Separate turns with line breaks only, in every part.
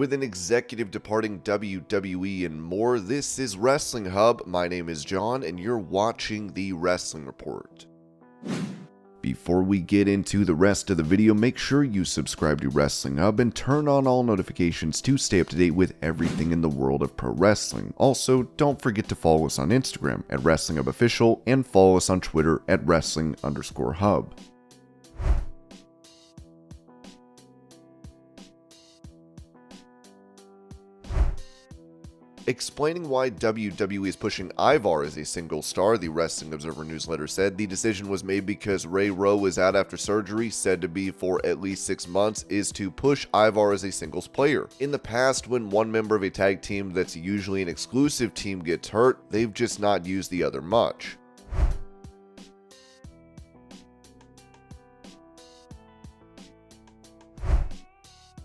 with an executive departing WWE and more. This is Wrestling Hub. My name is John, and you're watching the Wrestling Report. Before we get into the rest of the video, make sure you subscribe to Wrestling Hub and turn on all notifications to stay up to date with everything in the world of pro wrestling. Also, don't forget to follow us on Instagram at Wrestling Hub Official and follow us on Twitter at Wrestling_Hub. Explaining why WWE is pushing Ivar as a single star, the Wrestling Observer newsletter said the decision was made because Ray Rowe is out after surgery, said to be for at least 6 months, is to push Ivar as a singles player. In the past, when one member of a tag team that's usually an exclusive team gets hurt, they've just not used the other much.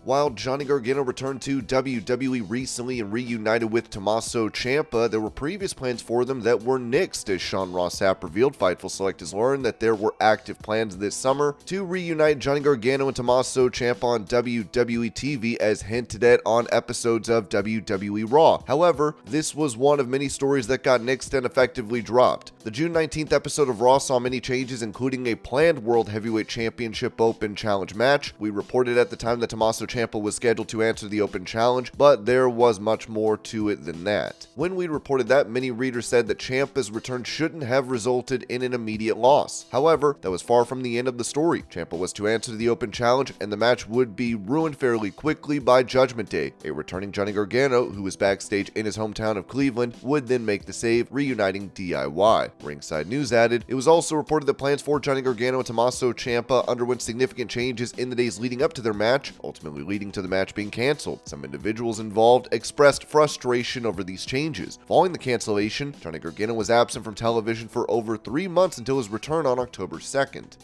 While Johnny Gargano returned to WWE recently and reunited with Tommaso Ciampa, there were previous plans for them that were nixed, as Sean Ross Sapp revealed. Fightful Select has learned that there were active plans this summer to reunite Johnny Gargano and Tommaso Ciampa on WWE TV, as hinted at on episodes of WWE Raw. However, this was one of many stories that got nixed and effectively dropped. The June 19th episode of Raw saw many changes, including a planned World Heavyweight Championship Open Challenge match. We reported at the time that Tommaso Ciampa was scheduled to answer the Open Challenge, but there was much more to it than that. When we reported that, many readers said that Ciampa's return shouldn't have resulted in an immediate loss. However, that was far from the end of the story. Ciampa was to answer the Open Challenge, and the match would be ruined fairly quickly by Judgment Day. A returning Johnny Gargano, who was backstage in his hometown of Cleveland, would then make the save, reuniting DIY. Ringside News added, it was also reported that plans for Johnny Gargano and Tommaso Ciampa underwent significant changes in the days leading up to their match, ultimately leading to the match being canceled. Some individuals involved expressed frustration over these changes. Following the cancellation, Johnny Gargano was absent from television for over 3 months until his return on October 2nd.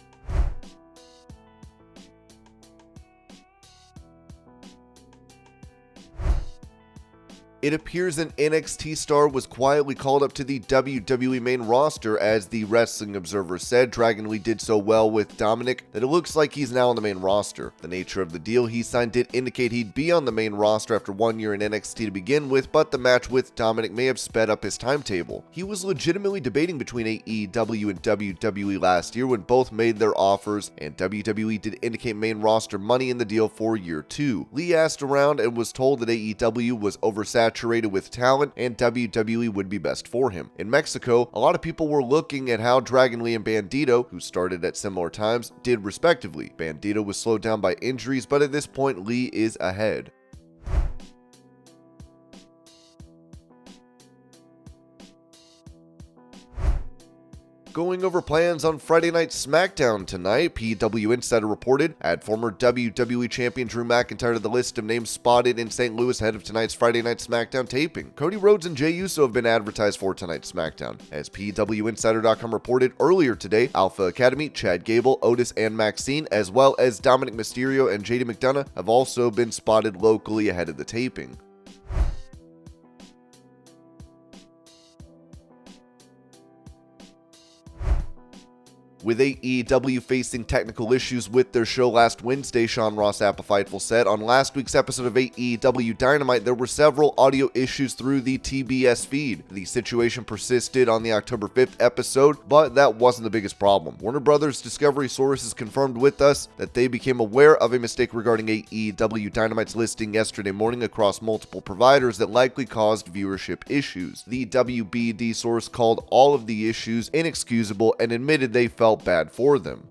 It appears an NXT star was quietly called up to the WWE main roster, as the Wrestling Observer said. Dragon Lee did so well with Dominic that it looks like he's now on the main roster. The nature of the deal he signed did indicate he'd be on the main roster after 1 year in NXT to begin with, but the match with Dominic may have sped up his timetable. He was legitimately debating between AEW and WWE last year when both made their offers, and WWE did indicate main roster money in the deal for year 2. Lee asked around and was told that AEW was oversaturated with talent and WWE would be best for him. In Mexico, a lot of people were looking at how Dragon Lee and Bandito, who started at similar times, did respectively. Bandito was slowed down by injuries, but at this point Lee is ahead. Going over plans on Friday Night Smackdown tonight, PW Insider reported, add former WWE Champion Drew McIntyre to the list of names spotted in St. Louis ahead of tonight's Friday Night Smackdown taping. Cody Rhodes and Jey Uso have been advertised for tonight's Smackdown. As PWInsider.com reported earlier today, Alpha Academy, Chad Gable, Otis, and Maxine, as well as Dominic Mysterio and JD McDonough, have also been spotted locally ahead of the taping. With AEW facing technical issues with their show last Wednesday, Sean Ross Sapp of Fightful said, on last week's episode of AEW Dynamite, there were several audio issues through the TBS feed. The situation persisted on the October 5th episode, but that wasn't the biggest problem. Warner Brothers Discovery sources confirmed with us that they became aware of a mistake regarding AEW Dynamite's listing yesterday morning across multiple providers that likely caused viewership issues. The WBD source called all of the issues inexcusable and admitted they felt bad for them.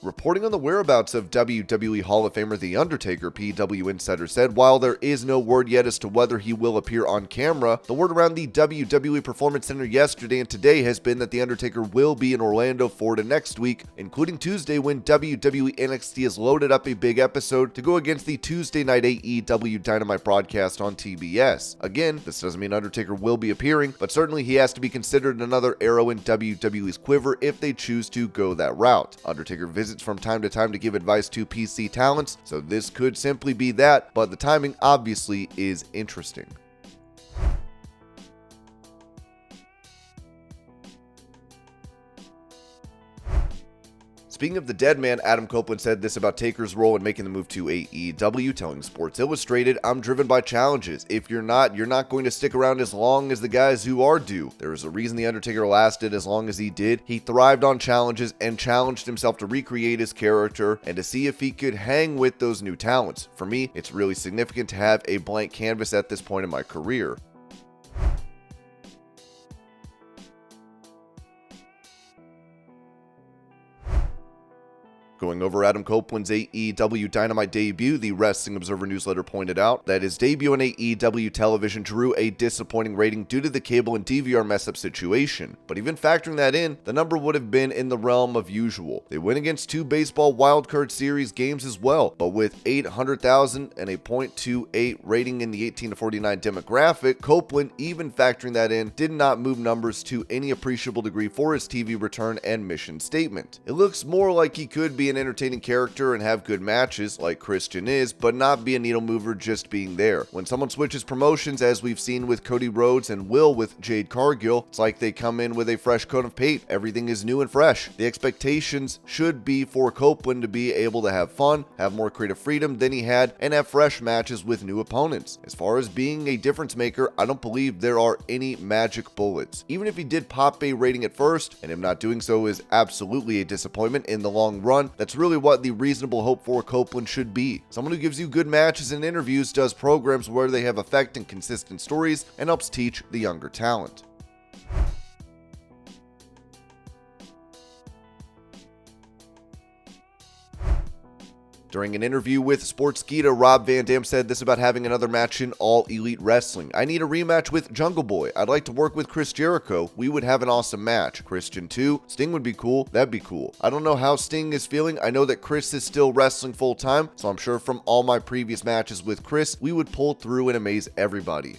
Reporting on the whereabouts of WWE Hall of Famer The Undertaker, PW Insider said, while there is no word yet as to whether he will appear on camera, the word around the WWE Performance Center yesterday and today has been that The Undertaker will be in Orlando for the next week, including Tuesday when WWE NXT has loaded up a big episode to go against the Tuesday night AEW Dynamite broadcast on TBS. Again, this doesn't mean Undertaker will be appearing, but certainly he has to be considered another arrow in WWE's quiver if they choose to go that route. Undertaker visits from time to time to give advice to PC talents, so this could simply be that, but the timing obviously is interesting. Speaking of the dead man, Adam Copeland said this about Taker's role in making the move to AEW, telling Sports Illustrated, "I'm driven by challenges. If you're not going to stick around as long as the guys who are do. There is a reason the Undertaker lasted as long as he did. He thrived on challenges and challenged himself to recreate his character and to see if he could hang with those new talents. For me, it's really significant to have a blank canvas at this point in my career." Going over Adam Copeland's AEW Dynamite debut, the Wrestling Observer newsletter pointed out that his debut on AEW television drew a disappointing rating due to the cable and DVR mess-up situation. But even factoring that in, the number would have been in the realm of usual. They went against 2 baseball wildcard series games as well, but with 800,000 and a .28 rating in the 18 to 49 demographic, Copeland, even factoring that in, did not move numbers to any appreciable degree for his TV return and mission statement. It looks more like he could be an entertaining character and have good matches like Christian is, but not be a needle mover just being there. When someone switches promotions, as we've seen with Cody Rhodes and Will with Jade Cargill, it's like they come in with a fresh coat of paint. Everything is new and fresh. The expectations should be for Copeland to be able to have fun, have more creative freedom than he had, and have fresh matches with new opponents. As far as being a difference maker, I don't believe there are any magic bullets. Even if he did pop a rating at first, and him not doing so is absolutely a disappointment in the long run, that's really what the reasonable hope for Copeland should be. Someone who gives you good matches and interviews, does programs where they have effect and consistent stories, and helps teach the younger talent. During an interview with Sportskeeda, Rob Van Dam said this about having another match in All Elite Wrestling. "I need a rematch with Jungle Boy. I'd like to work with Chris Jericho. We would have an awesome match. Christian too. Sting would be cool. That'd be cool. I don't know how Sting is feeling. I know that Chris is still wrestling full time, so I'm sure from all my previous matches with Chris, we would pull through and amaze everybody."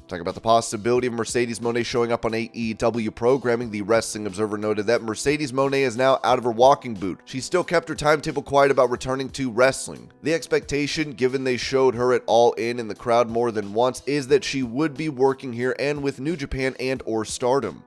Talking about the possibility of Mercedes Mone showing up on AEW programming, the Wrestling Observer noted that Mercedes Mone is now out of her walking boot. She still kept her timetable quiet about returning to wrestling. The expectation, given they showed her at All In the crowd more than once, is that she would be working here and with New Japan and or Stardom.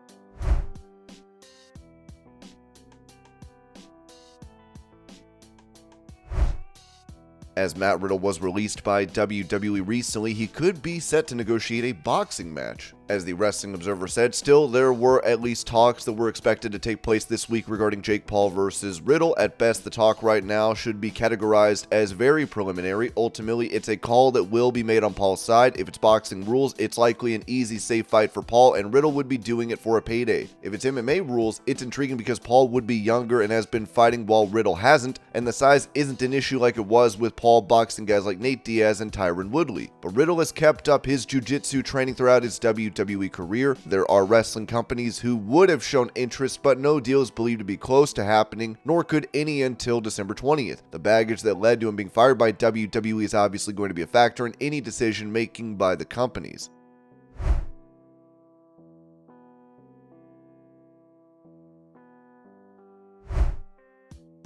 As Matt Riddle was released by WWE recently, he could be set to negotiate a boxing match. As the Wrestling Observer said, still there were at least talks that were expected to take place this week regarding Jake Paul versus Riddle. At best, the talk right now should be categorized as very preliminary. Ultimately, it's a call that will be made on Paul's side. If it's boxing rules, it's likely an easy, safe fight for Paul, and Riddle would be doing it for a payday. If it's MMA rules, it's intriguing because Paul would be younger and has been fighting while Riddle hasn't, and the size isn't an issue like it was with Paul boxing guys like Nate Diaz and Tyron Woodley. But Riddle has kept up his jiu-jitsu training throughout his WWE career. There are wrestling companies who would have shown interest, but no deal is believed to be close to happening, nor could any until December 20th. The baggage that led to him being fired by WWE is obviously going to be a factor in any decision making by the companies.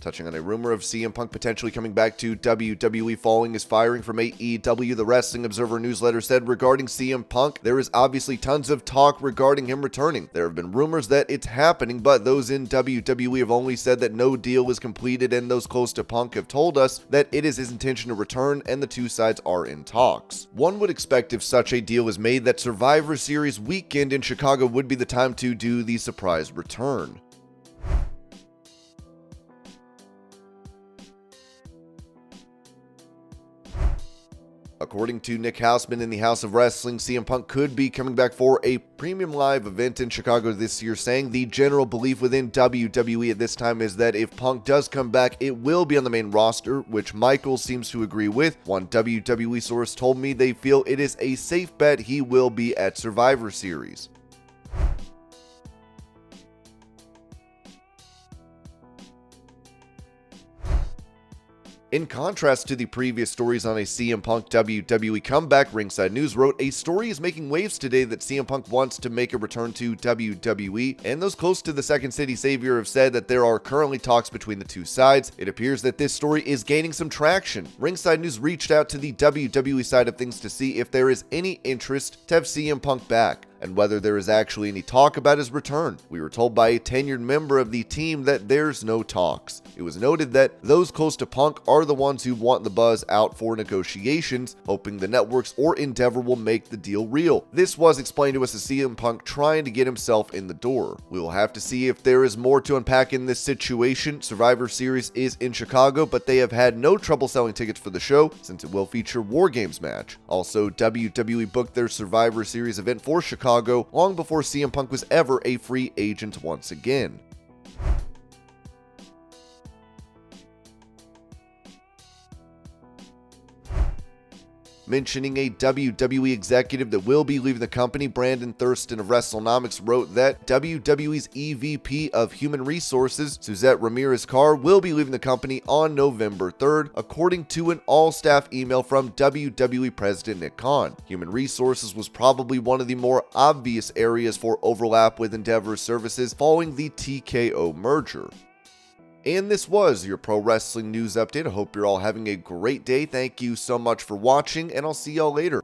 Touching on a rumor of CM Punk potentially coming back to WWE following his firing from AEW, the Wrestling Observer newsletter said regarding CM Punk, there is obviously tons of talk regarding him returning. There have been rumors that it's happening, but those in WWE have only said that no deal is completed, and those close to Punk have told us that it is his intention to return and the two sides are in talks. One would expect if such a deal is made that Survivor Series weekend in Chicago would be the time to do the surprise return. According to Nick Hausman in the House of Wrestling, CM Punk could be coming back for a premium live event in Chicago this year, saying the general belief within WWE at this time is that if Punk does come back, it will be on the main roster, which Michael seems to agree with. One WWE source told me they feel it is a safe bet he will be at Survivor Series. In contrast to the previous stories on a CM Punk WWE comeback, Ringside News wrote, "A story is making waves today that CM Punk wants to make a return to WWE, and those close to the Second City Savior have said that there are currently talks between the two sides. It appears that this story is gaining some traction." Ringside News reached out to the WWE side of things to see if there is any interest to have CM Punk back, and whether there is actually any talk about his return. We were told by a tenured member of the team that there's no talks. It was noted that those close to Punk are the ones who want the buzz out for negotiations, hoping the networks or Endeavor will make the deal real. This was explained to us as CM Punk trying to get himself in the door. We will have to see if there is more to unpack in this situation. Survivor Series is in Chicago, but they have had no trouble selling tickets for the show since it will feature War Games match. Also, WWE booked their Survivor Series event for Chicago long before CM Punk was ever a free agent once again. Mentioning a WWE executive that will be leaving the company, Brandon Thurston of WrestleNomics wrote that WWE's EVP of Human Resources, Suzette Ramirez-Carr, will be leaving the company on November 3rd, according to an all-staff email from WWE President Nick Khan. Human Resources was probably one of the more obvious areas for overlap with Endeavor's services following the TKO merger. And this was your Pro Wrestling News Update. I hope you're all having a great day. Thank you so much for watching, and I'll see y'all later.